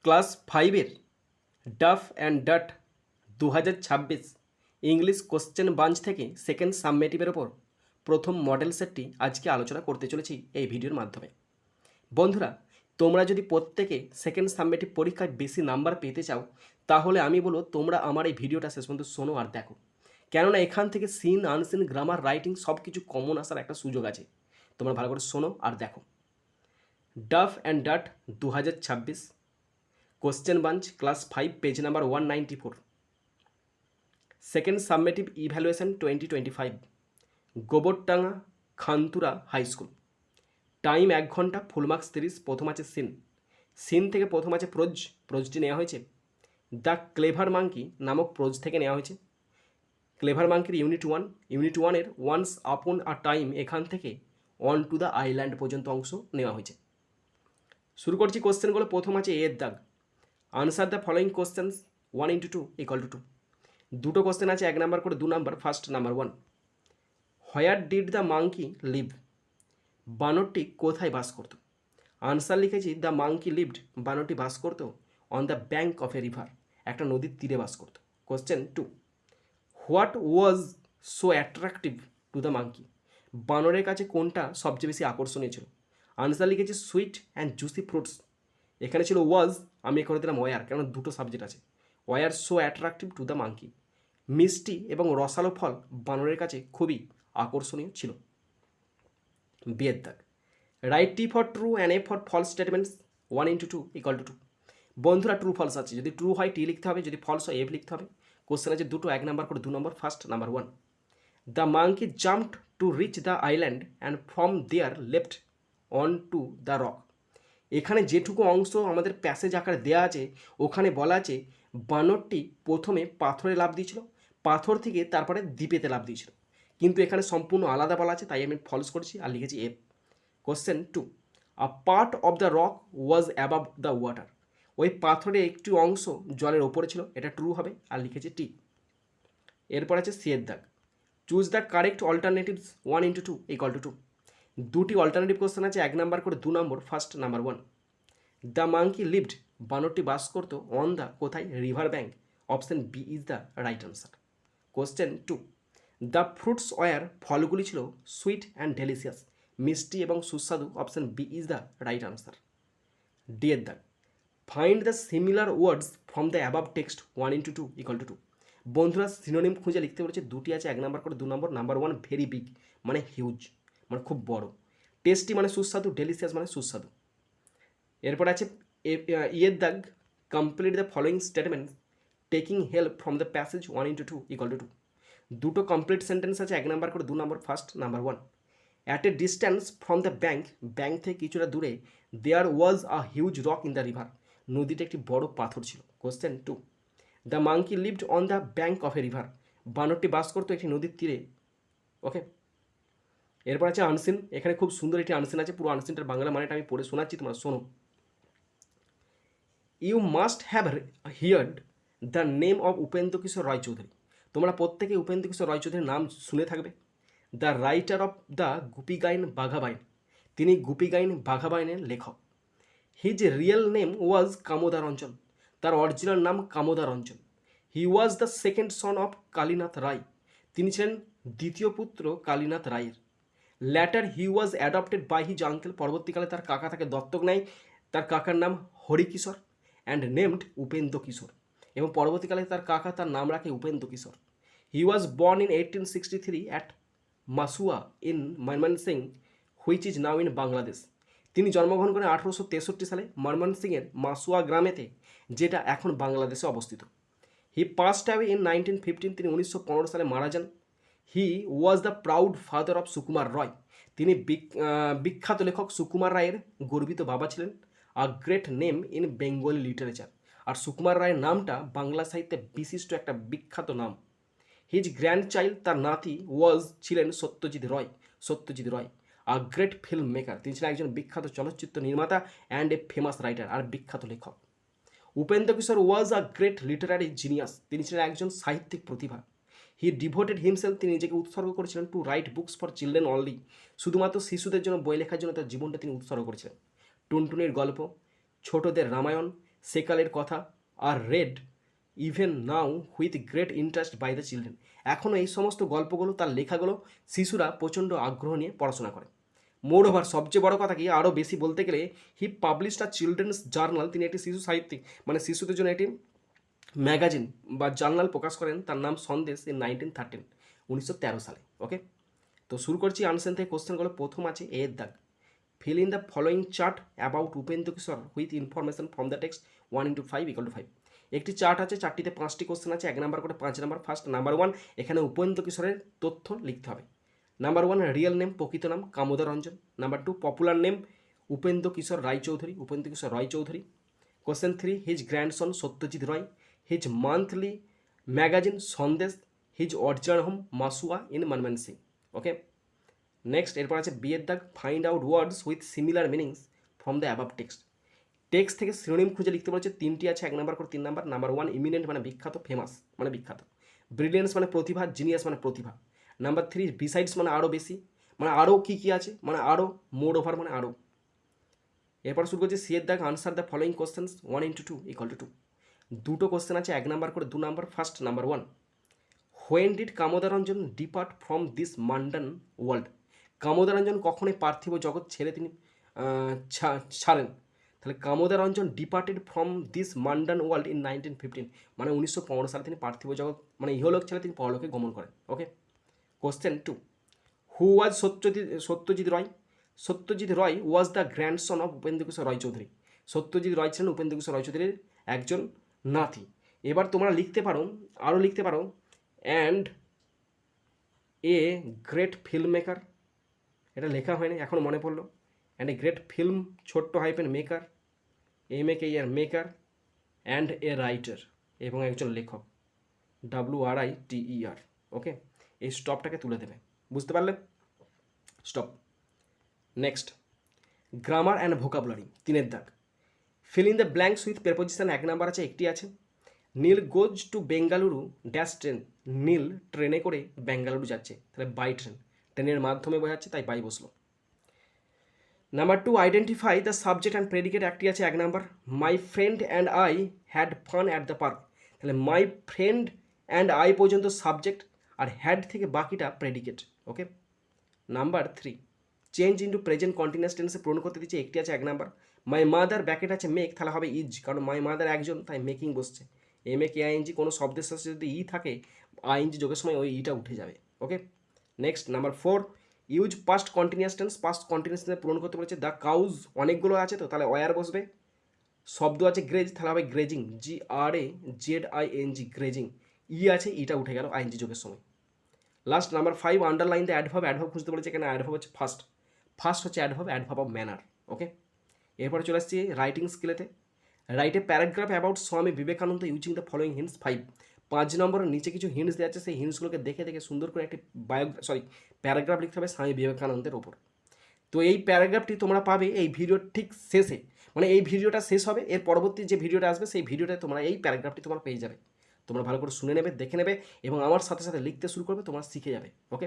Class 5-এর Duff and Dutt 2026 English question bank থেকে second সাবমেটিভের ওপর প্রথম মডেল সেটটি আজকে আলোচনা করতে চলেছি এই ভিডিওর মাধ্যমে। বন্ধুরা, তোমরা যদি প্রত্যেকে সেকেন্ড সাবমেটিভ পরীক্ষায় বেশি নাম্বার পেতে চাও, তাহলে আমি বলবো তোমরা আমার এই ভিডিওটা শেষ পর্যন্ত শোনো আর দেখো, কেননা এখান থেকে সিন আনসিন গ্রামার রাইটিং সব কিছু কমন আসার একটা সুযোগ আছে। তোমরা ভালো করে শোনো আর দেখো। Duff and Dutt 2026 question bank class 5 page number 194, second summative evaluation 2025, Gobardanga Khantura high school. Time 1 ঘন্টা, ফুল মার্কস 30। প্রথম আছে সিন, সিন থেকে প্রথম আছে প্রোজটি নেওয়া হয়েছে দ্য ক্লেভার মাঙ্কি নামক প্রোজ থেকে নেওয়া হয়েছে। ক্লেভার মাঙ্কির ইউনিট 1-এর ওয়ান্স আপন আ টাইম এখান থেকে অন টু দ্য আইল্যান্ড পর্যন্ত অংশ নেওয়া হয়েছে। শুরু করছি কোশ্চেনগুলো। প্রথম আছে এর দাগ, আনসার দ্য ফলোয়িং কোশ্চেন্স 1 × 2 = 2। দুটো কোশ্চেন আছে, 1 নাম্বার করে 2 number. First number 1, where did the monkey live? বানরটি কোথায় বাস করত? আনসার লিখেছি দ্য মাঙ্কি লিভড, বানরটি বাস করত on the bank of a river, একটা নদীর তীরে বাস করত। Question 2, what was so attractive to the monkey? বানরের কাছে কোনটা সবচেয়ে বেশি আকর্ষণীয় ছিল? আনসার লিখেছি সুইট অ্যান্ড জুসি ফ্রুটস, এখানে ছিল ওয়াজ, আমি করে দিলাম ওয়ার, কারণ দুটো সাবজেক্ট আছে। Were so attractive to the monkey, মিষ্টি এবং রসালো ফল বানরের কাছে খুবই আকর্ষণীয় ছিল। বিয়ের দাগ, write T for true and F for false statements 1 × 2 = 2। বন্ধুরা, ট্রু ফলস আছে, যদি ট্রু হয় টি লিখতে হবে, যদি ফলস হয় এফ লিখতে হবে। কোশ্চেন আছে দুটো, 1 নাম্বার করে 2 number. First number 1, the monkey jumped to reach the island and from there left on to the rock. এখানে যেটুকু অংশ আমাদের প্যাসেজ আকারে দেওয়া আছে, ওখানে বলা আছে বানরটি প্রথমে পাথরে লাফ দিয়েছিল, পাথর থেকে তারপরে দ্বীপেতে লাফ দিয়েছিল, কিন্তু এখানে সম্পূর্ণ আলাদা বলা আছে, তাই আমি ফলস করেছি আর লিখেছি F. Question 2, a part of the rock was above the water, ওই পাথরের একটি অংশ জলের ওপরে ছিল, এটা ট্রু হবে আর লিখেছি টি। এরপর আছে সি এর দাগ, চুজ দ্য কারেক্ট অল্টারনেটিভস 1 × 2 = 2। দুটি অল্টারনেটিভ কোশ্চেন আছে, 1 নাম্বার করে 2 number. First number 1, the monkey lived, বানরটি বাস করতো অন দ্য কোথায়? River bank, option B is the right answer. Question 2, the fruits were, ফলগুলি ছিল সুইট অ্যান্ড ডেলিশিয়াস, মিষ্টি এবং সুস্বাদু, option B is the right answer. D এর দাগ, find the similar words from the above text 1 × 2 = 2। বন্ধুরা, synonym খুঁজে লিখতে বলেছে, দুটি আছে, 1 নাম্বার করে 2 নম্বর। নাম্বার 1 ভেরি বিগ, মানে হিউজ, মানে খুব বড়। টেস্টি মানে সুস্বাদু, ডেলিশিয়াস মানে সুস্বাদু। এরপর আছে ইয়ের দাগ, complete the following statement taking help from the passage 1 × 2 = 2। দুটো কমপ্লিট সেন্টেন্স আছে, 1 নাম্বার করে 2 number. First number 1, at a distance from the bank, bank থেকে কিছুটা দূরে, there was a huge rock in the river, নদীতে একটি বড় পাথর ছিল। Question 2, the monkey lived on the bank of a river, বানরটি বাস করতো একটি নদীর তীরে। ওকে। এরপর আছে আনসিন, এখানে খুব সুন্দর একটি আনসিন আছে, পুরো আনসিনটার বাংলা মানেটা আমি পড়ে শোনাচ্ছি, তোমরা শোনো। You must have heard the name of Upendra Kishore Ray Chowdhury, তোমরা প্রত্যেকে উপেন্দ্র কিশোর রায় চৌধুরীর নাম শুনে থাকবে। The writer of the Goopy Gyne Bagha Byne, তিনি গুপিগাইন বাঘাবাইনের লেখক। His real name was Kamoda Ranjan, তার অরিজিনাল নাম Kamoda Ranjan. He was the second son of Kalinath Ray, তিনি ছিলেন দ্বিতীয় পুত্র কালীনাথ রায়ের। Later he was adopted by his uncle, পরবর্তীকালে তার কাকা তাকে দত্তক নেয়, তার কাকার নাম হরিকিশোর অ্যান্ড নেমড উপেন্দ্র কিশোর, এবং পরবর্তীকালে তার কাকা তার নাম রাখে Upendra Kishore. He was born in 1863 at Masua in Mymensingh, which is now in Bangladesh. তিনি জন্মগ্রহণ করেন 1863 সালে ময়মনসিংয়ের মাসুয়া গ্রামেতে, যেটা এখন বাংলাদেশে অবস্থিত। হি পাস্ট অ্যাওয়ে ইন 1915, তিনি 1915 সালে মারা যান। He was the proud father of Sukumar Roy, তিনি বিখ্যাত লেখক সুকুমার রায়ের গর্বিত বাবা ছিলেন। A great name in Bengali literature, আর সুকুমার রায়ের নামটা বাংলা সাহিত্যে বিশিষ্ট একটা বিখ্যাত নাম। হিজ গ্র্যান্ড চাইল্ড, তার নাতি ছিলেন সত্যজিৎ রয়। আ গ্রেট ফিল্ম মেকার, তিনি ছিলেন একজন বিখ্যাত চলচ্চিত্র নির্মাতা অ্যান্ড এ ফেমাস রাইটার, আর বিখ্যাত লেখক। উপেন্দ্র কিশোর ওয়াজ আ গ্রেট লিটারারি জিনিয়াস, তিনি ছিলেন একজন সাহিত্যিক প্রতিভা। হি ডিভোটেড হিমসেলফ, তিনি নিজেকে উৎসর্গ করেছিলেন to write books for children only, শুধুমাত্র শিশুদের জন্য বই লেখার জন্য তার জীবনটা তিনি উৎসর্গ করেছিলেন। টুনটুনির গল্প, ছোটদের রামায়ণ, সেকালের কথা আর read even now with great interest by the children. এখনও এই সমস্ত গল্পগুলো, তার লেখাগুলো শিশুরা প্রচণ্ড আগ্রহ নিয়ে পড়াশোনা করে। মোর ওভার সবচেয়ে বড় কথা কি, আরও বেশি বলতে গেলে, হি পাবলিশড আ চিলড্রেন্স জার্নাল। তিনি একটি শিশু সাহিত্যিক, মানে শিশুদের জন্য একটি ম্যাগাজিন বা জার্নাল প্রকাশ করেন, তার নাম সন্দেশ, ইন 1913, 1913 সালে। ওকে, তো শুরু করছি আনসার থেকে কোশ্চেনগুলো। প্রথম আছে এর দাগ। Fill in the following chart about Upendra Kishore with information from the text 1 × 5 = 5। একটি চার্ট আছে, চারটিতে 5টি কোশ্চেন আছে, 1 নাম্বার করে 5 নাম্বার। ফার্স্ট নাম্বার 1, এখানে উপেন্দ্র কিশোরের তথ্য লিখতে হবে। নাম্বার 1 রিয়েল নেম, প্রকৃত নাম Kamodar Ranjan. Number 2 popular name Upendra Kishore Raychaudhuri, Upendra Kishore Raychaudhuri. Question 3 his grandson Satyajit Ray, his monthly magazine Sandesh, his original home Masua in Mymensingh. Okay, next এরপর আছে বিয়ের দাগ। Find out words with similar meanings from the above text. Text থেকে সিনোনিম খুঁজে লিখতে বলেছে, 3টি আছে, 1 নাম্বার করে 3 নাম্বার। নাম্বার 1 ইমিনেন্ট মানে বিখ্যাত, ফেমাস মানে বিখ্যাত। ব্রিলিয়েন্স মানে প্রতিভা, জিনিয়াস মানে প্রতিভা। নাম্বার 3 বিসাইডস মানে আরও বেশি, মানে আরও কী কী আছে, মানে আরও। মোর ওভার মানে আরও। এরপর শুরু করছি সিয়ের দাগ। Answer the following questions 1 × 2 = 2। দুটো কোশ্চেন আছে, 1 নাম্বার করে 2 number. First number 1, when did Kamodar Ranjan depart from this mundane world. Kamodar Ranjan কখন এই পার্থিব জগৎ ছেড়ে তিনি ছাড়েন? তাহলে Kamodar Ranjan departed from this mundane world in 1915, মানে 1915 সালে তিনি পার্থিব জগৎ মানে ইহলোক ছেড়ে তিনি পরলোকে গমন করেন। Okay, question 2, who was Satyajit Ray? Satyajit Ray was the grandson of Upendra Kishore Raychaudhuri. Satyajit Ray ছিলেন উপেন্দ্র কিশোর রায়চৌধুরীর একজন নাতি। এবার তোমরা লিখতে পারো, আরও লিখতে পারো, and a great film maker. এটা লেখা হয়নি, এখন মনে পড়লো। অ্যান্ড এ গ্রেট ফিল্ম ছোট্ট hyphen maker, MAKER maker, and a writer, এবং একজন লেখক, WRITER। ওকে, এই স্টপটাকে তুলে দেবে, বুঝতে পারলে? Stop. Next grammar and vocabulary, 3 দাগ। Fill in the blanks with preposition, 1 number আছে, একটি আছে। Neel goes to Bengaluru dash train. Neel ট্রেনে করে বেঙ্গালুরু যাচ্ছে, তাহলে বাই ট্রেন, ট্রেনের মাধ্যমে বোঝাচ্ছে, তাই বাই বসলো। Number 2 identify the subject and predicate, একটি আছে, 1 number. My friend and I had fun at the park. তাহলে মাই ফ্রেন্ড অ্যান্ড আই পর্যন্ত সাবজেক্ট, আর হ্যাড থেকে বাকিটা predicate. Okay, number 3 change into present continuous টেন্সে পূরণ করতে দিচ্ছে, একটি আছে, 1 নাম্বার। মাই মাদার ব্যাকেট আছে মেক, তাহলে হবে ইজ, কারণ মাই মাদার একজন, তাই মেকিং বসছে। MAKING, কোনো শব্দের সাথে যদি থাকে ING যোগের সময় ওই ইটা উঠে যাবে। Okay, next number 4 use past continuous tense. Past continuous টেন্সে পূরণ করতে বলেছে দ্য কাউজ, অনেকগুলো আছে তো, তাহলে ওয়ার বসবে। শব্দ আছে গ্রেজ, তাহলে হবে গ্রেজিং, GRAZING, গ্রেজিং। আছে, ইটা উঠে গেল ING যোগের সময়। Last number 5 underline the adverb. Adverb খুঁজতে বলেছে, এখানে অ্যাডভার্ব হচ্ছে ফার্স্ট হচ্ছে অ্যাডভার্ব অফ ম্যানার। ওকে, এরপরে চলে আসছি রাইটিং স্কিলেতে। Write a paragraph about Swami Vivekananda using the following hints 5 নম্বরের নিচে কিছু হিন্টস দেওয়া আছে, সেই হিন্টসগুলোকে দেখে দেখে সুন্দর করে একটি প্যারাগ্রাফ লিখতে হবে স্বামী বিবেকানন্দের ওপর। তো এই প্যারাগ্রাফটি তোমরা পাবে এই ভিডিওর ঠিক শেষে, মানে এই ভিডিওটা শেষ হবে, এর পরবর্তী যে ভিডিওটা আসবে সেই ভিডিওটায় তোমরা এই প্যারাগ্রাফটি তোমরা পেয়ে যাবে। তোমরা ভালো করে শুনে নেবে, দেখে নেবে, এবং আমার সাথে সাথে লিখতে শুরু করবে, তোমরা শিখে যাবে। ওকে।